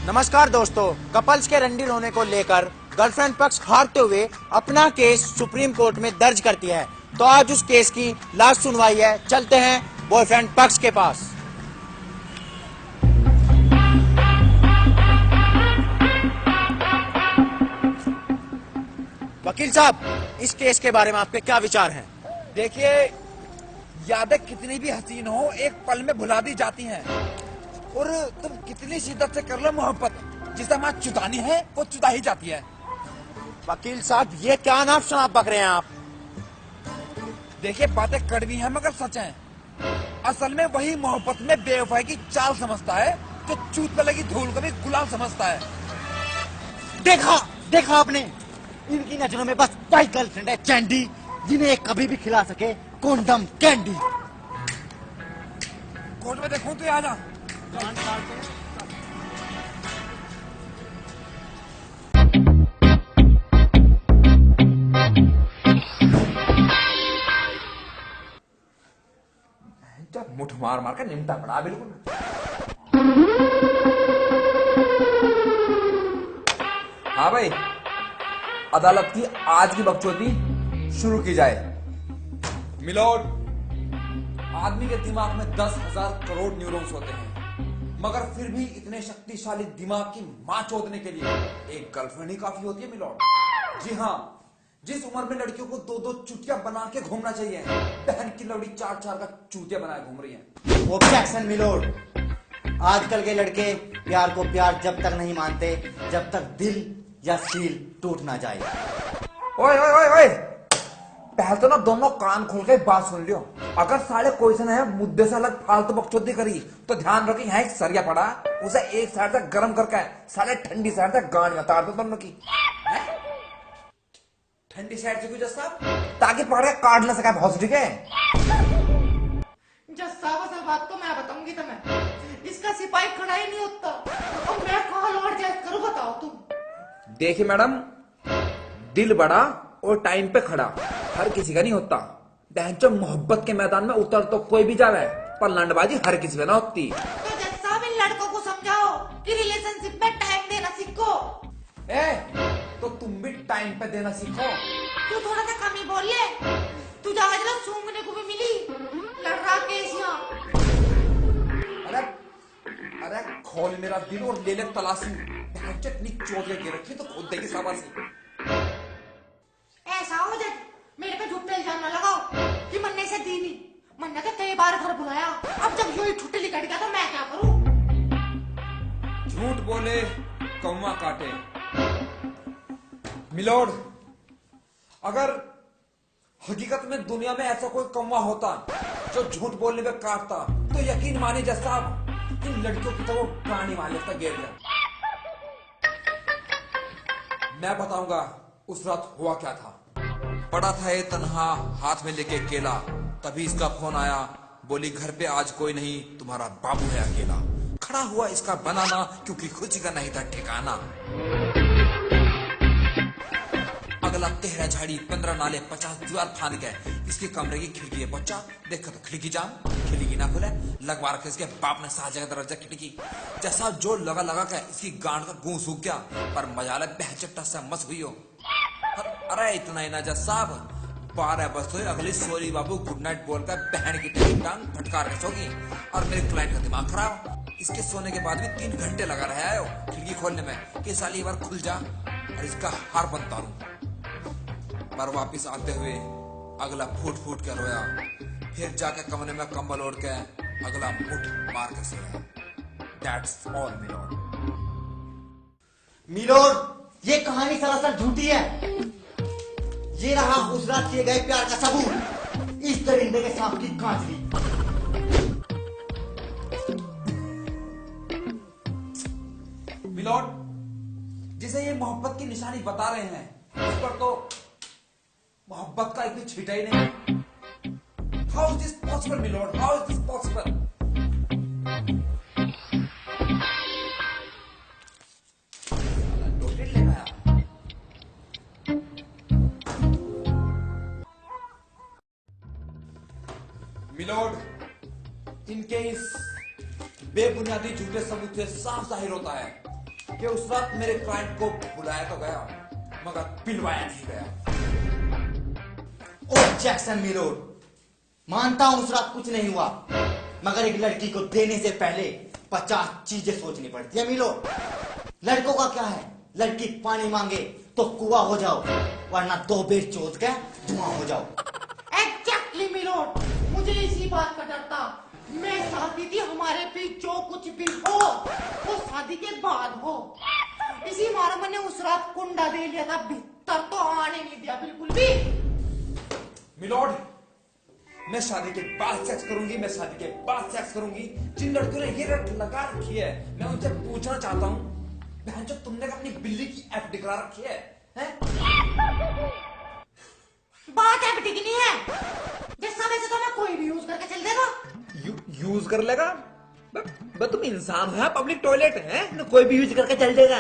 नमस्कार दोस्तों, कपल्स के रंडी होने को लेकर गर्लफ्रेंड पक्ष हारते हुए अपना केस सुप्रीम कोर्ट में दर्ज करती है। तो आज उस केस की लास्ट सुनवाई है। चलते हैं बॉयफ्रेंड पक्ष के पास। वकील साहब, इस केस के बारे में आपके क्या विचार हैं? देखिए, यादें कितनी भी हसीन हो एक पल में भुला दी जाती हैं। और तुम कितनी शिद्दत से कर लो मोहब्बत, जिसे मां चुदानी है वो चुदा ही जाती है। वकील साहब, ये क्या नाम शराब बक रहे हैं आप? देखिए, बातें कड़वी हैं मगर सच हैं। असल में वही मोहब्बत में बेवफाई की चाल समझता है जो चूत पे लगी धूल को भी गुलाम समझता है। देखा आपने, इनकी नजरों में बस वही गर्लफ्रेंड है चैंडी, जिन्हें कभी भी खिला सके कोंडम कैंडी। कोर्ट में देखूं तो आ जा। जब मुठ मार मार कर निमटा पड़ा बिल्कुल। हाँ भाई, अदालत की आज की बकचोदी शुरू की जाए। मिलोड, आदमी के दिमाग में 10,000 करोड़ न्यूरॉन्स होते हैं, मगर फिर भी इतने शक्तिशाली दिमाग की मां चोदने के लिए एक गर्लफ्रेंड ही काफी होती है मिलोड। जी हाँ, जिस उम्र में लड़कियों को 2-2 चुटिया बना के घूमना चाहिए, बहन की लौड़ी 4-4 का चूतिया बनाए घूम रही है। Objection milord. आजकल के लड़के प्यार को प्यार जब तक नहीं मानते जब तक दिल या सील टूट ना जाए। ओए ओए ओए ओए, पहले तो ना दोनों कान खोल के बात सुन लियो। अगर साले क्वेश्चन है मुद्दे से अलग फालतू बकचोदी करी तो ध्यान रखो, यहाँ एक सरिया पड़ा, उसे एक साइड से गर्म करके साले ठंडी साइड से गांड में तार दो दोनों की। ठंडी साइड से क्यों जज साहब? ताकि पकड़ के काट ना सका बहुत। ठीक है जज साहब, असल बात तो मैं बताऊंगी तुम्हें। इसका सिपाही खड़ा ही नहीं होता और मैं कहाँ लौट जाए करूँ, बताओ तुम। देखिए मैडम, दिल बड़ा और टाइम पे खड़ा हर किसी का नहीं होता। बहनचोद मोहब्बत के मैदान में उतर तो कोई भी जावे, पर लंडबाजी हर किसी पे ना होती। तो जज साहब, इन लड़कों को समझाओ कि रिलेशनशिप में टाइम देना सीखो। तो तुम भी टाइम पे देना सीखो। तू थोड़ा सा कम ही बोल ले। तू जहाज लो सूंघने को भी मिली, लड़ रहा केस यहाँ। अरे अरे, खोल मेरा दिल और ले ले तलाशी। बहनचोद इतनी चोट लेके रखी तो खुद देगी शाबाशी। ऐसा हो जज, मेरे पे झूठे इल्जाम न लगाओ कि मन्ने से दी नहीं। मन्ने तो कई बार घर बुलाया, अब जब यूं ही छुट्टी निकल गया तो मैं क्या करूं? झूठ बोले कौवा काटे। मिलोड, अगर हकीकत में दुनिया में ऐसा कोई कौवा होता जो झूठ बोलने पे काटता तो यकीन मानिए जज साहब, इन लड़कियों की तरह प्राणी मान लेता गेर लिया। मैं बताऊंगा उस रात हुआ क्या था। पड़ा था ये तन्हा हाथ में लेके केला, तभी इसका फोन आया, बोली घर पे आज कोई नहीं, तुम्हारा बाबू है अकेला। खड़ा हुआ इसका बनाना क्योंकि खुशी का नहीं था ठिकाना। अगला 13 झाड़ी 15 नाले 50 दीवार फांद के इसके कमरे की खिड़की है बच्चा, देखा तो खिड़की जाम, खिड़की ना खुले, लगवा रखे इसके बाप ने 7 जगह दरवाजा खिड़की। जैसा जो लगा के इसकी गांड का गूं सूख गया, पर मजाले बहचट्टा से मस हुई हो। अरे इतना ही ना जज साहब, 12 बजे अगली सोरी बाबू गुड नाइट बोलकर बहन की टांग फटका रहे सोगी और मेरे क्लाइंट का दिमाग खराब। इसके सोने के बाद भी 3 घंटे लगा रहा है खिड़की खोलने में कि साली बार खुल जा और इसका हार बनता रहूं। पर वापिस आते हुए अगला फूट फूट कर रोया, फिर जाके कमरे में कंबल ओढ़ के अगला मुठ मार कर सोया। That's all milord. मिलोड, ये कहानी सरासर झूठी है। ये रहा उस रात किए गए प्यार का सबूत, इस दरिंदे के सांप की कांचली। मिलोड, जिसे ये मोहब्बत की निशानी बता रहे हैं, उस पर तो मोहब्बत का एक भी छींटा ही नहीं। How is this possible milord, how is this possible? Milord, इनके इस बेबुनियादी झूठे सबूत से साफ जाहिर होता है कि उस रात मेरे क्लाइंट को बुलाया तो गया मगर पिलवाया नहीं गया। ऑब्जेक्शन मिलोड, मानता हूं उस रात कुछ नहीं हुआ, मगर एक लड़की को देने से पहले 50 चीजें सोचनी पड़ती है मिलोड। लड़कों का क्या है, लड़की पानी मांगे तो कुआं हो जाओ, वरना 2 बेर चोट के धुआं हो जाओ। एग्जैक्टली मिलोड, मुझे इसी बात का डर था। मैं चाहती थी हमारे बीच जो कुछ भी हो वो शादी के बाद हो। इसी मारे मैंने उस रात कुंडा दे लिया था, भीतर तो आने नहीं दिया बिल्कुल भी। मिलोड, मैं शादी के बाद सेक्स करूंगी, मैं शादी के बाद सेक्स करूंगी। जिन लड़कियों ने ये रट लगा रखी है, मैं उनसे पूछना चाहता हूँ, बहन जो तुमने अपनी बिल्ली की एफडी करा रखी है? बात एफडी की नहीं है, जिस समय से तो मैं कोई भी यूज करके चल देगा। यूज कर लेगा? तुम इंसान हो, पब्लिक टॉयलेट है ना, कोई भी यूज करके चल देगा?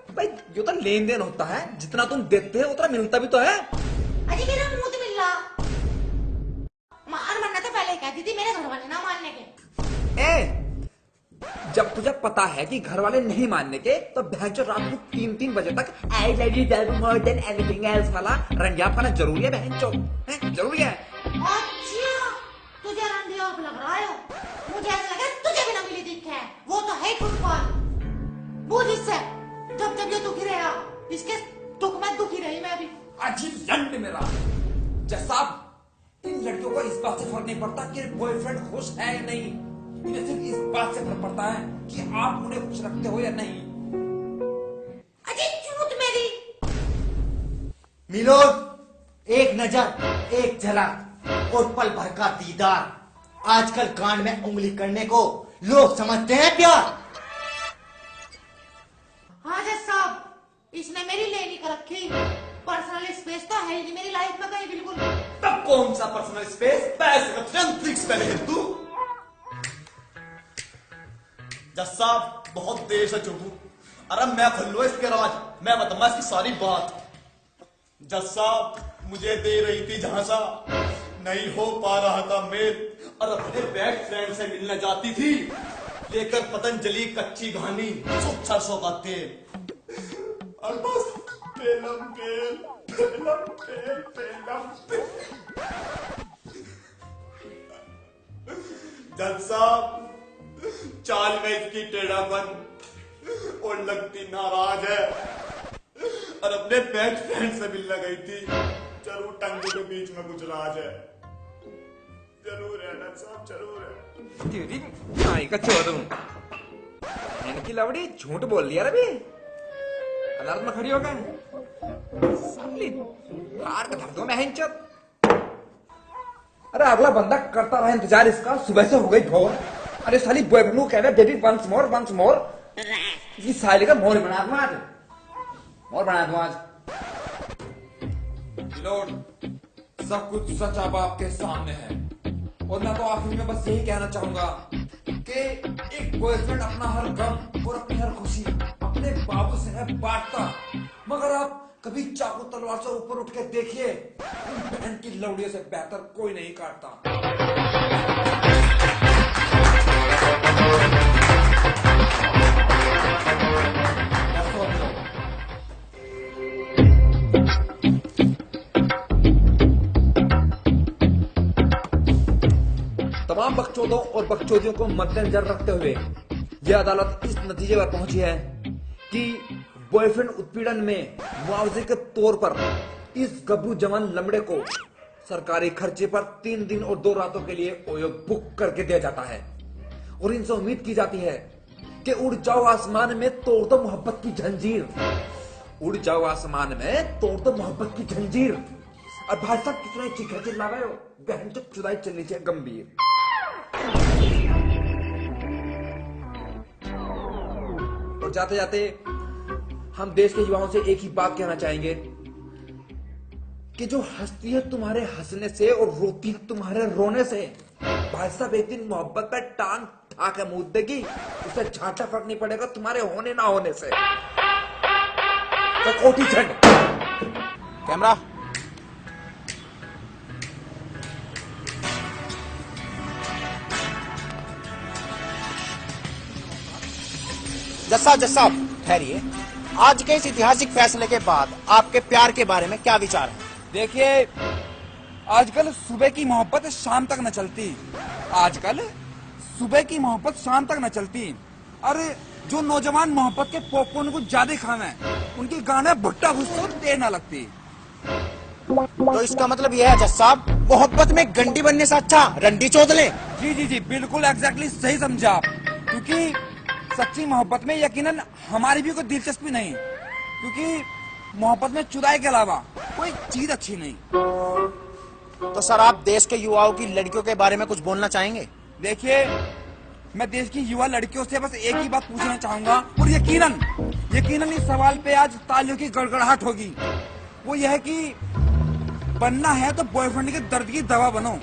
भाई जो तो लेन देन होता है, जितना तुम देते हो उतना मिलता भी तो है। अजी मेरा मुंह तो मिल रहा, मार मरना तो पहले ही कहती थी, मेरे घर वाले ना मानने के। जब तुझे पता है कि घर वाले नहीं मानने के, तो बहन रात को 3-3 बजे तक I love you more than anything else वाला रंजाप खाना जरूरी है बहन चो, जरूरी है। अच्छा तुझे रंडियाप लग रहा है, मुझे ऐसा लगा तुझे भी ना मिली दिख है, वो तो है फुटबॉल। बुझ इससे, जब जब ये दुखी रहा, इसके दुख में दुखी रही मैं भी। अजीब लंड मेरा जैसा, इन लड़कियों को इस बात से फर्क नहीं पड़ता कि बॉयफ्रेंड खुश है या नहीं, इन्हें सिर्फ इस बात से फर्क पड़ता है कि आप उन्हें खुश रखते हो या नहीं। अजी झूठ मेरी। मिलोड, एक नजर, एक झलक और पल भर का दीदार, आजकल कान में उंगली करने को लोग समझते हैं प्यार। हाँ जज साहब, इसने मेरी लेनी कर रखी, पर्सनल स्पेस तो है ही नहीं मेरी लाइफ में कहीं बिल्कुल। तब कौन सा पर्सनल स्पेस, पैसे का ट्रिक्स पहले है तू। जज साहब बहुत देर से चुप हूं, अरे मैं खोल लो इसके राज, मैं बताऊंगा इसकी सारी बात। जज साहब मुझे दे रही थी झांसा, नहीं हो पा रहा था मेल, और अपने बेस्ट फ्रेंड से मिलने जाती थी, लेकर पतंजलि कच्ची घानी शुद्ध सरसों का तेल, और बस पेलम पेल पेलम पेल पेलम पेल। जज साहब चाल में इसकी टेढ़ापन और लगती नाराज है, और अपने बेस्ट फ्रेंड से मिलने गई थी, जरूर टंगों के बीच में कुछ राज है, जरूर है जज साहब जरूर है। तेरी माई का चोदू, इनकी लवड़ी झूठ बोल दिया अभी, अदालत में खड़ी हो गए साली, हार का धर दो मैं हिंचत। अरे अगला बंदा करता रहा इंतजार इसका, सुबह से हो गई भोर। अरे साली बॉयफ्रेंड को कह रहा बेबी वंस मोर, ये साली का मोर बना दूं आज, मोर बना दूं आज। लॉर्ड सब कुछ सच अब आपके सामने है, और मैं तो आखिर में बस यही कहना चाहूंगा कि एक बॉयफ्रेंड अपना हर गम और अपनी हर खुशी अपने बाबू से है बांटता, मगर आप कभी चाकू तलवार से ऊपर उठ के देखिए, इन बहन की लौड़ियों से बेहतर कोई नहीं काटता। तमाम बकचोदों और बकचोदियों को मद्देनजर रखते हुए यह अदालत इस नतीजे पर पहुंची है कि बॉयफ्रेंड उत्पीड़न में मुआवजे के तौर पर इस गबरू जवान लमड़े को सरकारी खर्चे पर 3 दिन और 2 रातों के लिए ओयो बुक करके दिया जाता है, और इनसे उम्मीद की जाती है कि उड़ जाओ आसमान में तोड़ दो मोहब्बत की जंजीर, उड़ जाओ आसमान में तोड़ दो मोहब्बत की जंजीर। और भाई साहब कितना चिखा चिल्ला रहे हो, बहन तो चुदाई चलनी चाहिए गंभीर। और जाते जाते हम देश के युवाओं से एक ही बात कहना चाहेंगे कि जो हंसती है तुम्हारे हंसने से और रोती है तुम्हारे रोने से, भाई साहब एक दिन मोहब्बत पे टांग उठा के मुंह देगी, उसे झांटा फर्क नहीं पड़ेगा तुम्हारे होने ना होने से। तो कोठी छट कैमरा, जज साहब ठहरिए, आज के इस ऐतिहासिक फैसले के बाद आपके प्यार के बारे में क्या विचार है? देखिए, आजकल सुबह की मोहब्बत शाम तक न चलती। आजकल सुबह की मोहब्बत शाम तक न चलती। अरे जो नौजवान मोहब्बत के पॉपकॉर्न को ज्यादा खावे, उनके गाने भुट्टा घुसते देर न लगती। तो इसका मतलब यह है जज साहब, मोहब्बत में गंडी बनने से अच्छा रंडी चोद ले। जी जी जी, बिल्कुल एग्जैक्टली सही समझा आप। क्योंकि सच्ची मोहब्बत में यकीनन हमारी भी कोई दिलचस्पी नहीं, क्योंकि मोहब्बत में चुराई के अलावा कोई चीज अच्छी नहीं। तो सर आप देश के युवाओं की लड़कियों के बारे में कुछ बोलना चाहेंगे? देखिए, मैं देश की युवा लड़कियों से बस एक ही बात पूछना चाहूंगा, और यकीनन इस सवाल पे आज तालियों की गड़गड़ाहट होगी। वो यह है कि बनना है तो बॉयफ्रेंड के दर्द की दवा बनो,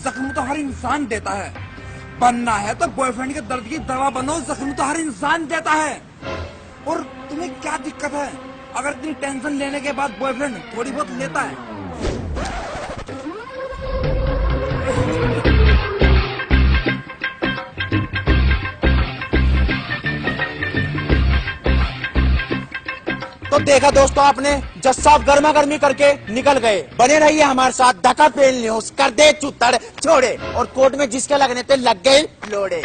जख्म तो हर इंसान देता है। बनना है तो बॉयफ्रेंड के दर्द की दवा बनो, जख्म तो हर इंसान देता है। और तुम्हें क्या दिक्कत है अगर इतनी टेंशन लेने के बाद बॉयफ्रेंड थोड़ी बहुत लेता है? तो देखा दोस्तों आपने, जज साहब गर्मा गर्मी करके निकल गए। बने रहिए हमारे साथ, धक्का पेल न्यूज कर दे चुत्तर छोड़े, और कोर्ट में जिसके लगने थे लग गए लोड़े।